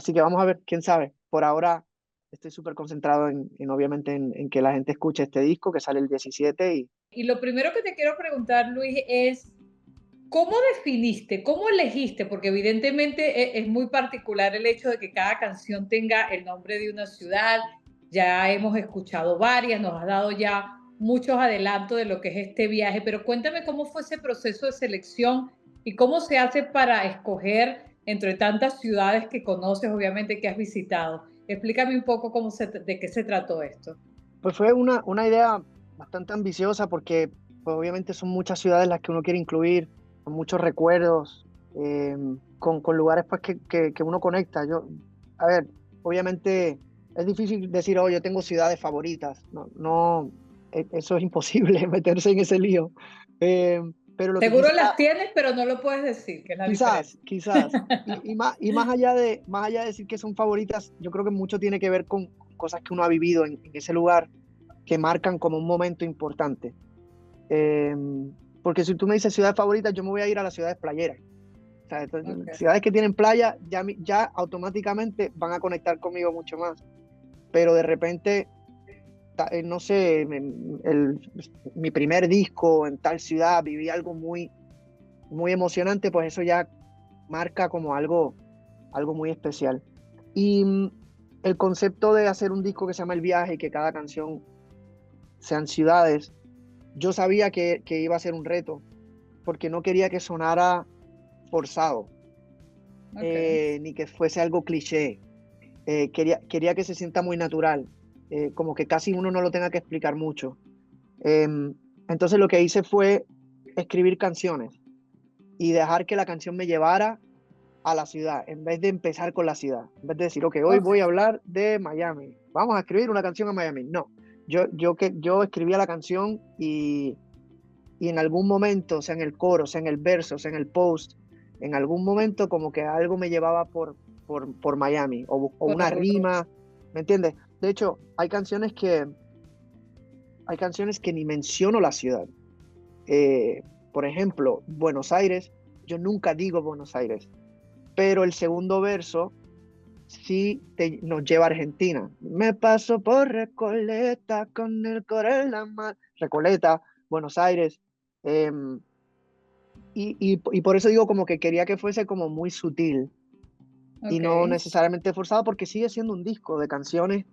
Así que vamos a ver, quién sabe. Por ahora estoy súper concentrado obviamente en que la gente escuche este disco que sale el 17 y Y lo primero que te quiero preguntar, Luis, es ¿cómo definiste, cómo elegiste? Porque evidentemente es muy particular el hecho de que cada canción tenga el nombre de una ciudad. Ya hemos escuchado varias, nos has dado ya muchos adelantos de lo que es este viaje, pero cuéntame cómo fue ese proceso de selección y cómo se hace para escoger entre tantas ciudades que conoces, obviamente que has visitado. Explícame un poco de qué se trató esto. pues fue una idea bastante ambiciosa porque pues, obviamente son muchas ciudades las que uno quiere incluir, con muchos recuerdos, con lugares pues, que uno conecta. A ver, obviamente es difícil decir, oh, yo tengo ciudades favoritas. No, no, eso es imposible meterse en ese lío. Eh, pero lo que Seguro quise las era, tienes, pero no lo puedes decir, que es la quizás, diferencia. quizás, y más allá de decir que son favoritas, yo creo que mucho tiene que ver con cosas que uno ha vivido en ese lugar que marcan como un momento importante. Eh, Porque si tú me dices ciudades favoritas, yo me voy a ir a las ciudades playeras. O sea, entonces, Okay. ciudades que tienen playa ya automáticamente van a conectar conmigo mucho más. Pero de repente, no sé, mi primer disco en tal ciudad, viví algo muy emocionante, pues eso ya marca como algo muy especial. Y el concepto de hacer un disco que se llama El Viaje y que cada canción sean ciudades, yo sabía que iba a ser un reto, porque no quería que sonara forzado, Okay. ni que fuese algo cliché. Quería que se sienta muy natural, como que casi uno no lo tenga que explicar mucho. Entonces lo que hice fue escribir canciones y dejar que la canción me llevara a la ciudad, en vez de empezar con la ciudad. En vez de decir, ok, hoy voy a Okay. hablar de Miami, vamos a escribir una canción a Miami. No, yo escribía la canción y en algún momento, sea en el coro, sea en el verso, sea en el post, en algún momento como que algo me llevaba por Miami o Por una algún lugar. rima, ¿me entiendes? De hecho, hay canciones que ni menciono la ciudad. Eh, por ejemplo, Buenos Aires, yo nunca digo Buenos Aires, pero el segundo verso sí nos lleva a Argentina. Me paso por Recoleta con el corazón en la mano. Recoleta, Buenos Aires. Eh, y por eso digo como que quería que fuese como muy sutil y no Okay. necesariamente forzado porque sigue siendo un disco de canciones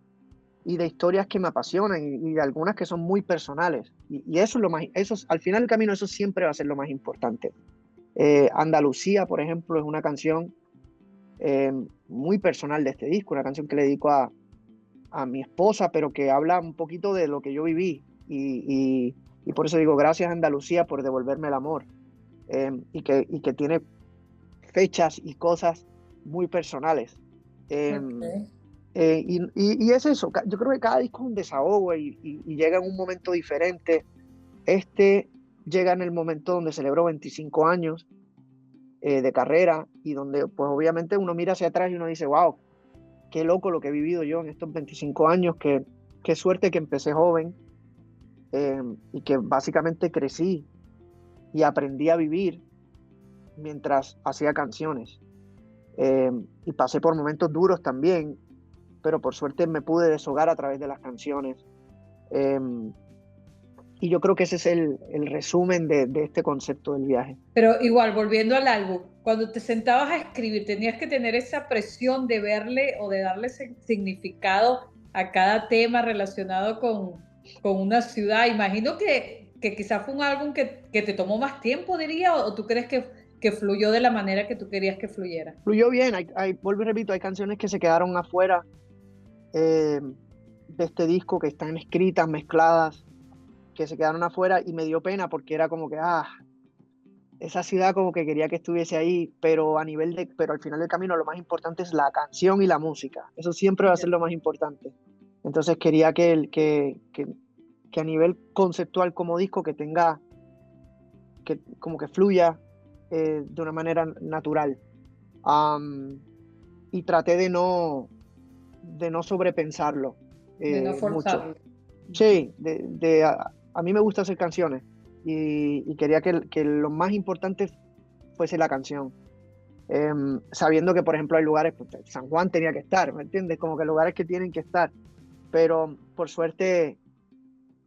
y de historias que me apasionan y de algunas que son muy personales. Y eso es lo más, al final del camino eso siempre va a ser lo más importante. Andalucía, por ejemplo, es una canción eh, muy personal de este disco, una canción que le dedico a mi esposa, pero que habla un poquito de lo que yo viví. Y por eso digo, gracias Andalucía por devolverme el amor. Y que tiene fechas y cosas muy personales. Eh, Okay. y es eso, yo creo que cada disco es un desahogo y llega en un momento diferente. Este llega en el momento donde celebró 25 años de carrera y donde pues obviamente uno mira hacia atrás y uno dice, wow, qué loco lo que he vivido yo en estos 25 años, qué suerte que empecé joven eh, y que básicamente crecí y aprendí a vivir mientras hacía canciones. Eh, y pasé por momentos duros también, pero por suerte me pude deshogar a través de las canciones. Eh, y yo creo que ese es el resumen de este concepto del viaje. Pero igual, volviendo al álbum, cuando te sentabas a escribir, tenías que tener esa presión de verle o de darle significado a cada tema relacionado con una ciudad. Imagino que quizás fue un álbum que te tomó más tiempo, diría, o tú crees que fluyó de la manera que tú querías que fluyera. Fluyó bien, vuelvo y repito, hay canciones que se quedaron afuera de este disco, que están escritas, mezcladas, que se quedaron afuera y me dio pena porque era como que, esa ciudad como que quería que estuviese ahí, pero al final del camino lo más importante es la canción y la música. Eso siempre va a ser lo más importante. Entonces quería que a nivel conceptual como disco que como que fluya de una manera natural. Um, y traté de no sobrepensarlo De no mucho. forzarlo. Sí, a mí me gusta hacer canciones y quería que lo más importante fuese la canción. sabiendo que, por ejemplo, hay lugares, pues, San Juan tenía que estar, ¿me entiendes? Como que lugares que tienen que estar, pero por suerte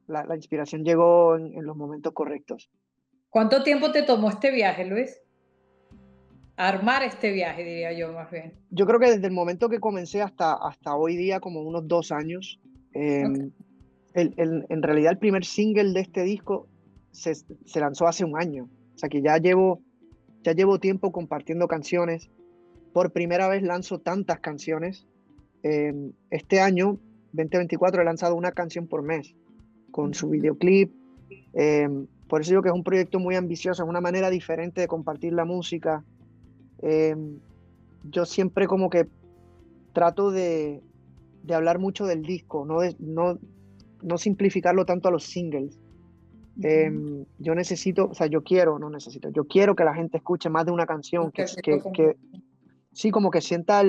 la inspiración llegó en los momentos correctos. ¿Cuánto tiempo te tomó este viaje, Luis? Armar este viaje, diría yo más bien. Yo creo que desde el momento que comencé hasta hoy día, como unos 2 años, Ok, en realidad el primer single de este disco se lanzó hace un año, o sea que ya llevo tiempo compartiendo canciones. Por primera vez lanzo tantas canciones. Este año, 2024, he lanzado una canción por mes con su ujú. videoclip. Por eso digo que es un proyecto muy ambicioso, es una manera diferente de compartir la música. Eh, yo siempre como que trato de hablar mucho del disco, no simplificarlo tanto a los singles. Ujú. Yo necesito, o sea, yo quiero, no necesito, yo quiero que la gente escuche más de una canción, Que se lo compre. que sí, como que sienta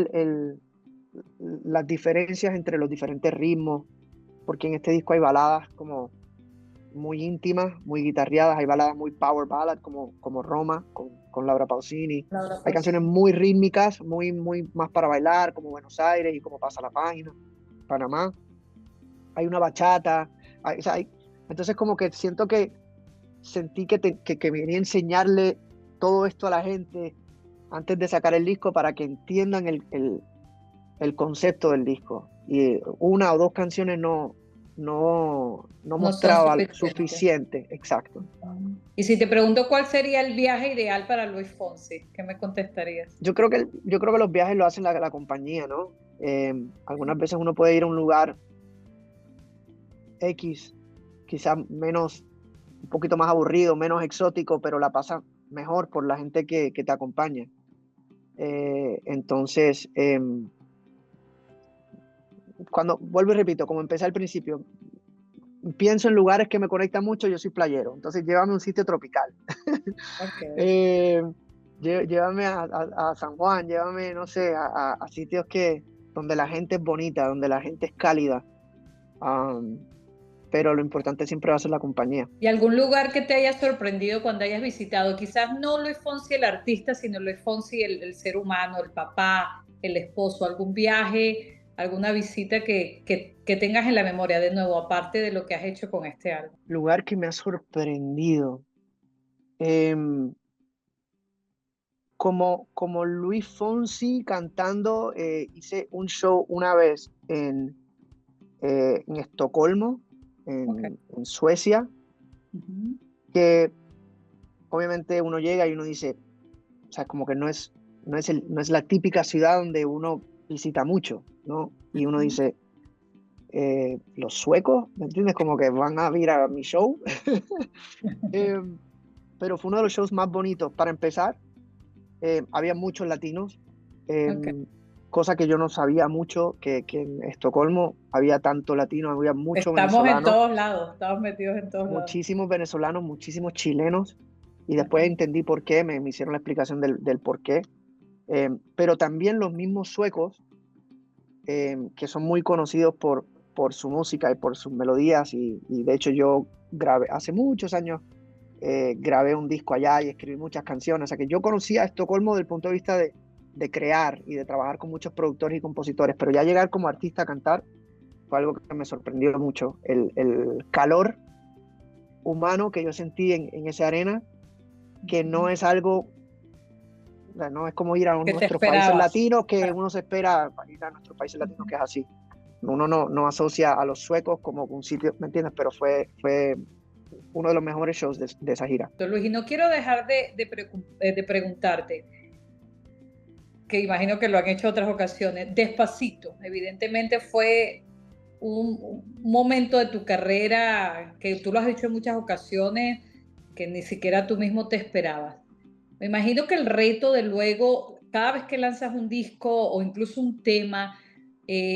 las diferencias entre los diferentes ritmos, porque en este disco hay baladas como muy íntimas, muy guitarreadas, hay baladas muy power ballad como Roma con Laura Pausini, Laura hay canciones Pausini. muy rítmicas, muy más para bailar, como Buenos Aires y como Pasa la Página, Panamá, hay una bachata, o sea, entonces como que sentí que venía a enseñarle todo esto a la gente antes de sacar el disco para que entiendan el concepto del disco. Y una o dos canciones no No son mostraba suficientes. suficiente, exacto. Y si te pregunto cuál sería el viaje ideal para Luis Fonsi, ¿qué me contestarías? Yo creo que los viajes lo hacen la compañía, ¿no? Algunas veces uno puede ir a un lugar X, quizás menos, un poquito más aburrido, menos exótico, pero la pasa mejor por la gente que te acompaña. Entonces, cuando vuelvo y repito, como empecé al principio, pienso en lugares que me conectan mucho, yo soy playero, entonces llévame a un sitio tropical. Ok. Eh, llévame a San Juan, llévame, no sé, a sitios donde la gente es bonita, donde la gente es cálida, um, pero lo importante siempre va a ser la compañía. ¿Y algún lugar que te haya sorprendido cuando hayas visitado? Quizás no Luis Fonsi el artista, sino Luis Fonsi el ser humano, el papá, el esposo, algún viaje, alguna visita que tengas en la memoria de nuevo, aparte de lo que has hecho con este álbum. Lugar que me ha sorprendido. em, como Luis Fonsi cantando, hice un show una vez en Estocolmo, Ok. en Suecia, Ujú. que obviamente uno llega y uno dice, o sea, como que no es la típica ciudad donde uno visita mucho, ¿no? Y uno Ujú. dice, los suecos, ¿me entiendes? Como que van a ir a mi show. Eh, pero fue uno de los shows más bonitos. Para empezar, había muchos latinos, eh, Ok. cosa que yo no sabía mucho, que en Estocolmo había tanto latino, había mucho Estamos en venezolano, todos lados, estamos metidos en todos lados. muchísimos venezolanos, muchísimos chilenos, y después Ujú. entendí por qué, me hicieron la explicación del por qué. Pero también los mismos suecos, que son muy conocidos por su música y por sus melodías, y de hecho yo grabé, hace muchos años, grabé un disco allá y escribí muchas canciones, o sea que yo conocía a Estocolmo desde el punto de vista de crear y de trabajar con muchos productores y compositores, pero ya llegar como artista a cantar fue algo que me sorprendió mucho, el calor humano que yo sentí en esa arena, que no Ujú. es algo, o sea, no es como ir a ¿Qué te nuestros países esperabas? latinos, que Claro. uno se espera ir a nuestros países latinos, Ujú. que es así. Uno no asocia a los suecos como un sitio, ¿me entiendes? Pero fue uno de los mejores shows de esa gira. Luis, y no quiero dejar de preguntarte, que imagino que lo han hecho otras ocasiones, Despacito, evidentemente fue un momento de tu carrera que tú lo has dicho en muchas ocasiones, que ni siquiera tú mismo te esperabas. Me imagino que el reto de luego, cada vez que lanzas un disco o incluso un tema,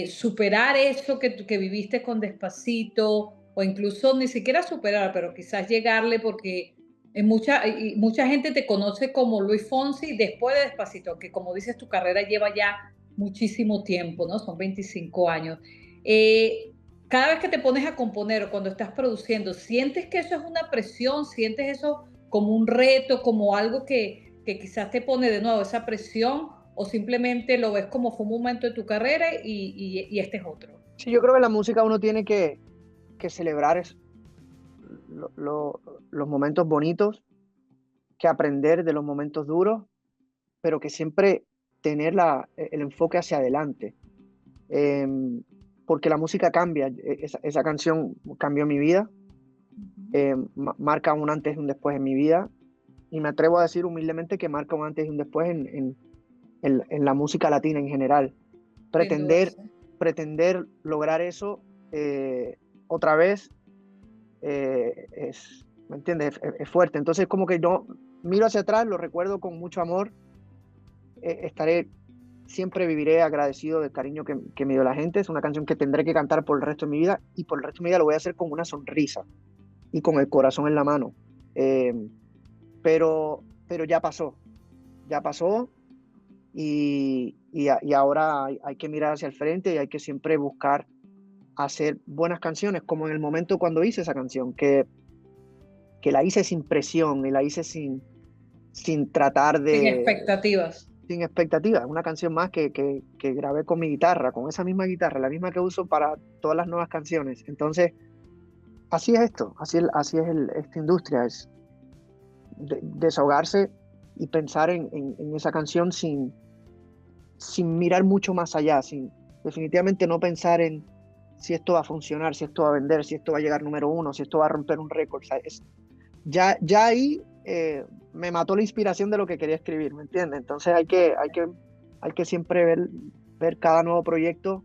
superar eso que viviste con Despacito, o incluso ni siquiera superar, pero quizás llegarle porque y mucha gente te conoce como Luis Fonsi después de Despacito, que como dices, tu carrera lleva ya muchísimo tiempo, ¿no? Son 25 años. Eh, cada vez que te pones a componer o cuando estás produciendo, ¿sientes que eso es una presión? ¿Sientes eso como un reto, como algo que quizás te pone de nuevo esa presión o simplemente lo ves como fue un momento de tu carrera y este es otro? Sí, yo creo que la música uno tiene que celebrar los momentos bonitos, que aprender de los momentos duros, pero que siempre tener el enfoque hacia adelante. Em, Porque la música cambia. Esa canción cambió mi vida, marca un antes y un después en mi vida, y me atrevo a decir humildemente que marca un antes y un después en la música latina en general. Sin duda, Pretender, sí. pretender lograr eso otra vez ¿me entiendes? Es fuerte. Entonces, como que yo miro hacia atrás, lo recuerdo con mucho amor, siempre viviré agradecido del cariño que me dio la gente. Es una canción que tendré que cantar por el resto de mi vida, y por el resto de mi vida lo voy a hacer con una sonrisa y con el corazón en la mano. Eh, pero ya pasó, y ahora hay que mirar hacia el frente y hay que siempre buscar hacer buenas canciones, como en el momento cuando hice esa canción, que la hice sin presión y la hice sin tratar Sin de, expectativas. sin expectativas. Una canción más que grabé con mi guitarra, con esa misma guitarra, la misma que uso para todas las nuevas canciones. Entonces, así es esto, así es esta industria, es desahogarse y pensar en esa canción sin mirar mucho más allá, definitivamente no pensar en si esto va a funcionar, si esto va a vender, si esto va a llegar número uno, si esto va a romper un récord. O sea, ya ahí me mató la inspiración de lo que quería escribir, ¿me entiendes? Entonces hay que siempre ver cada nuevo proyecto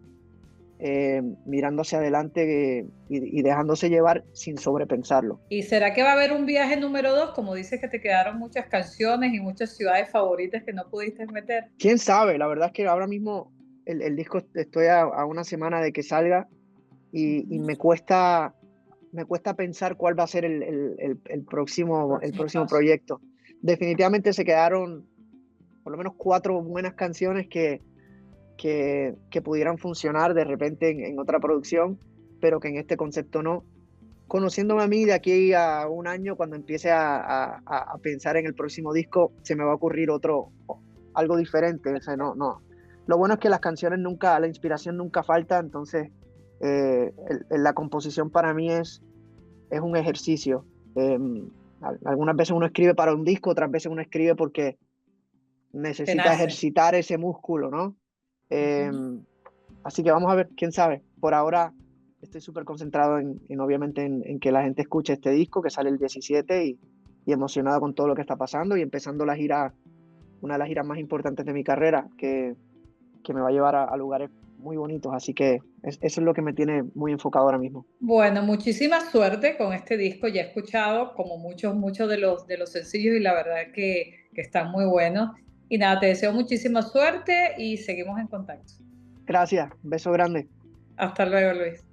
mirando hacia adelante, y dejándose llevar sin sobrepensarlo. ¿Y será que va a haber un viaje número 2? Como dices que te quedaron muchas canciones y muchas ciudades favoritas que no pudiste meter. ¿Quién sabe? La verdad es que ahora mismo el disco, estoy a una semana de que salga, y me cuesta pensar cuál va a ser el próximo Paso. proyecto. Definitivamente se quedaron por lo menos 4 buenas canciones que pudieran funcionar de repente en otra producción, pero que en este concepto no. Conociéndome a mí, de aquí a un año, cuando empiece a pensar en el próximo disco, se me va a ocurrir algo diferente. O sea, no. Lo bueno es que las canciones nunca, la inspiración nunca falta. Entonces la composición para mí es un ejercicio. Algunas veces uno escribe para un disco, otras veces uno escribe porque Te necesita nace. ejercitar ese músculo, ¿no? Eh, Así que vamos a ver, quién sabe. Por ahora estoy súper concentrado obviamente en que la gente escuche este disco que sale el 17, y emocionado con todo lo que está pasando y empezando la gira, una de las giras más importantes de mi carrera, que me va a llevar a lugares muy bonitos. Así que eso es lo que me tiene muy enfocado ahora mismo. Bueno, muchísima suerte con este disco. Ya he escuchado como muchos de los sencillos y la verdad que están muy buenos. Y nada, te deseo muchísima suerte y seguimos en contacto. Gracias, beso grande. Hasta luego, Luis.